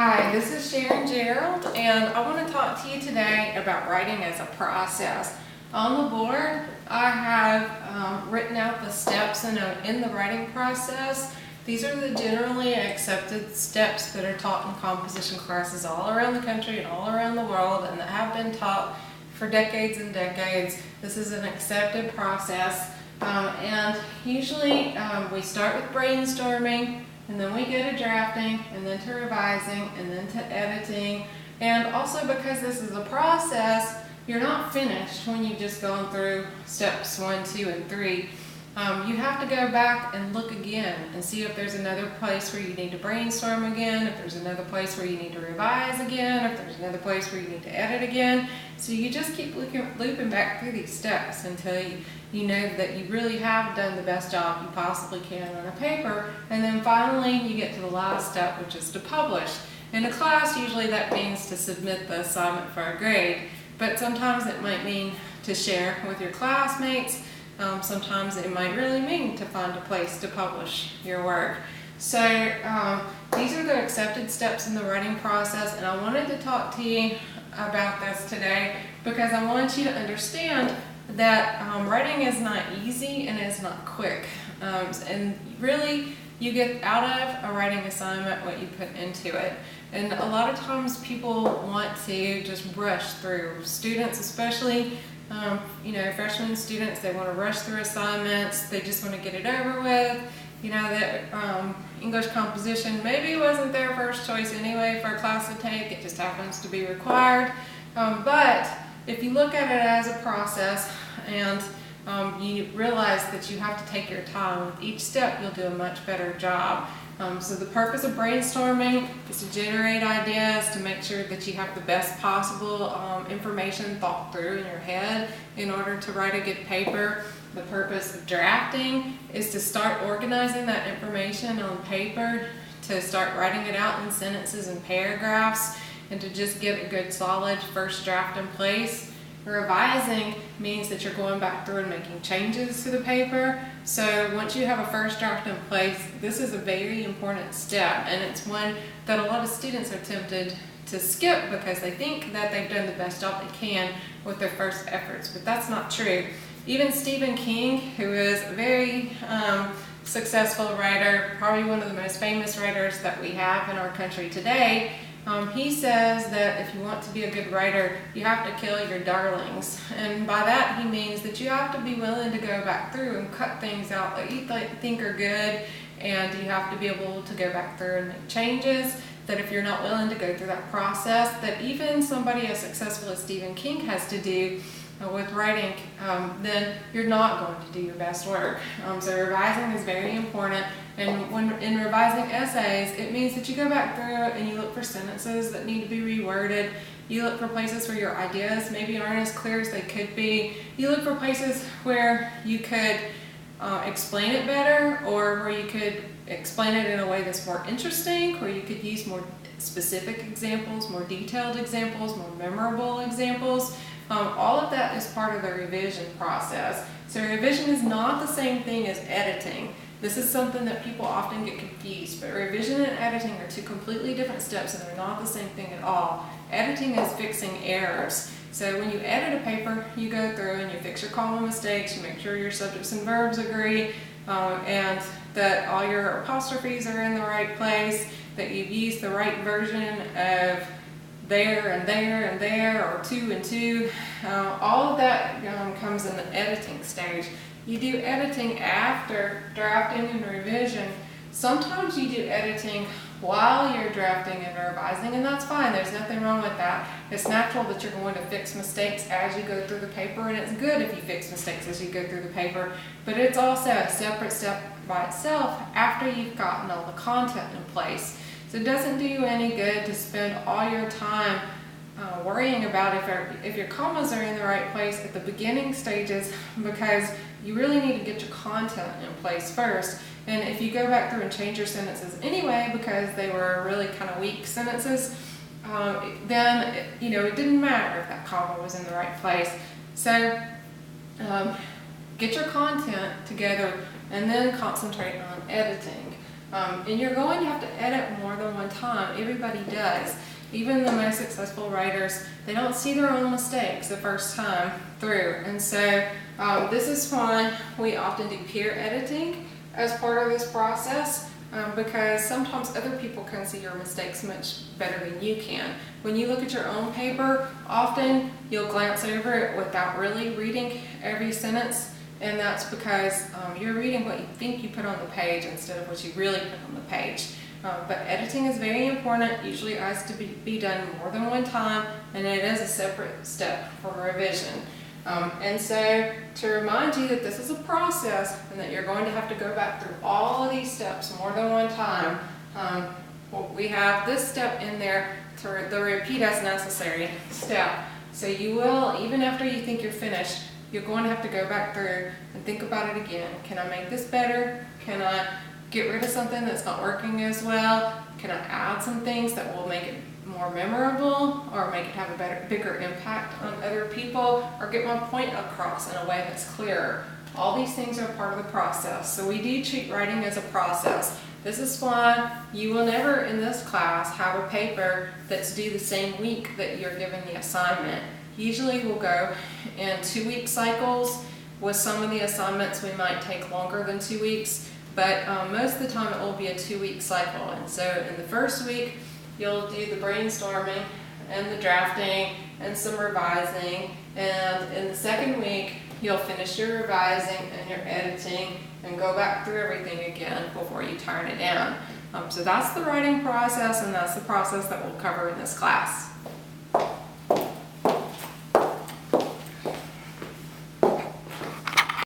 Hi, this is Sharon Gerald, and I want to talk to you today about writing as a process. On the board, I have written out the steps in the writing process. These are the generally accepted steps that are taught in composition classes all around the country and all around the world, and that have been taught for decades and decades. This is an accepted process, and usually we start with brainstorming, and then we go to drafting, and then to revising, and then to editing. And also, because this is a process, you're not finished when you've just gone through steps 1, 2, and 3. You have to go back and look again and see if there's another place where you need to brainstorm again, if there's another place where you need to revise again, if there's another place where you need to edit again. So you just keep looping back through these steps until you know that you really have done the best job you possibly can on a paper. And then finally you get to the last step, which is to publish. In a class, usually that means to submit the assignment for a grade, but sometimes it might mean to share with your classmates. Sometimes it might really mean to find a place to publish your work. So these are the accepted steps in the writing process, and I wanted to talk to you about this today because I want you to understand that writing is not easy and it's not quick. And really, you get out of a writing assignment what you put into it. And a lot of times people want to just rush through. Students especially, freshman students, they want to rush through assignments. They just want to get it over with. That English composition maybe wasn't their first choice anyway for a class to take. It just happens to be required. But if you look at it as a process and you realize that you have to take your time with each step, you'll do a much better job. So the purpose of brainstorming is to generate ideas, to make sure that you have the best possible information thought through in your head in order to write a good paper. The purpose of drafting is to start organizing that information on paper, to start writing it out in sentences and paragraphs, and to just get a good solid first draft in place. Revising means that you're going back through and making changes to the paper. So once you have a first draft in place, this is a very important step, and it's one that a lot of students are tempted to skip because they think that they've done the best job they can with their first efforts, but that's not true. Even Stephen King, who is a very successful writer, probably one of the most famous writers that we have in our country today, he says that if you want to be a good writer, you have to kill your darlings. And by that he means that you have to be willing to go back through and cut things out that you think are good, and you have to be able to go back through and make changes. That if you're not willing to go through that process, that even somebody as successful as Stephen King has to do with writing, then you're not going to do your best work. So revising is very important, and when in revising essays, it means that you go back through and you look for sentences that need to be reworded. You look for places where your ideas maybe aren't as clear as they could be. You look for places where you could explain it better, or where you could explain it in a way that's more interesting, where you could use more specific examples, more detailed examples, more memorable examples. All of that is part of the revision process. So revision is not the same thing as editing. This is something that people often get confused, but revision and editing are two completely different steps, and they're not the same thing at all. Editing is fixing errors. So when you edit a paper, you go through and you fix your comma mistakes, you make sure your subjects and verbs agree, and that all your apostrophes are in the right place, that you've used the right version of there and there and there, or two and two. All of that comes in the editing stage. You do editing after drafting and revision. Sometimes you do editing while you're drafting and revising, and that's fine. There's nothing wrong with that. It's natural that you're going to fix mistakes as you go through the paper, and it's good if you fix mistakes as you go through the paper, but it's also a separate step by itself after you've gotten all the content in place. So it doesn't do you any good to spend all your time worrying about if your commas are in the right place at the beginning stages, because you really need to get your content in place first. And if you go back through and change your sentences anyway because they were really kind of weak sentences, then it didn't matter if that comma was in the right place. So get your content together and then concentrate on editing. And you're going to have to edit more than one time. Everybody does. Even the most successful writers, they don't see their own mistakes the first time through. And so this is why we often do peer editing as part of this process, because sometimes other people can see your mistakes much better than you can. When you look at your own paper, often you'll glance over it without really reading every sentence, and that's because you're reading what you think you put on the page instead of what you really put on the page. But editing is very important. Usually it has to be done more than one time, and it is a separate step for revision. And so to remind you that this is a process and that you're going to have to go back through all of these steps more than one time, we have this step in there, to the repeat as necessary step. So you will, even after you think you're finished, you're going to have to go back through and think about it again. Can I make this better? Can I get rid of something that's not working as well? Can I add some things that will make it more memorable, or make it have a bigger impact on other people, or get my point across in a way that's clearer? All these things are part of the process. So we do treat writing as a process. This is why you will never in this class have a paper that's due the same week that you're given the assignment. Usually we'll go in 2-week cycles. With some of the assignments we might take longer than 2 weeks, but most of the time it will be a 2-week cycle. And so in the first week you'll do the brainstorming and the drafting and some revising, and in the second week you'll finish your revising and your editing and go back through everything again before you turn it in. So that's the writing process, and that's the process that we'll cover in this class.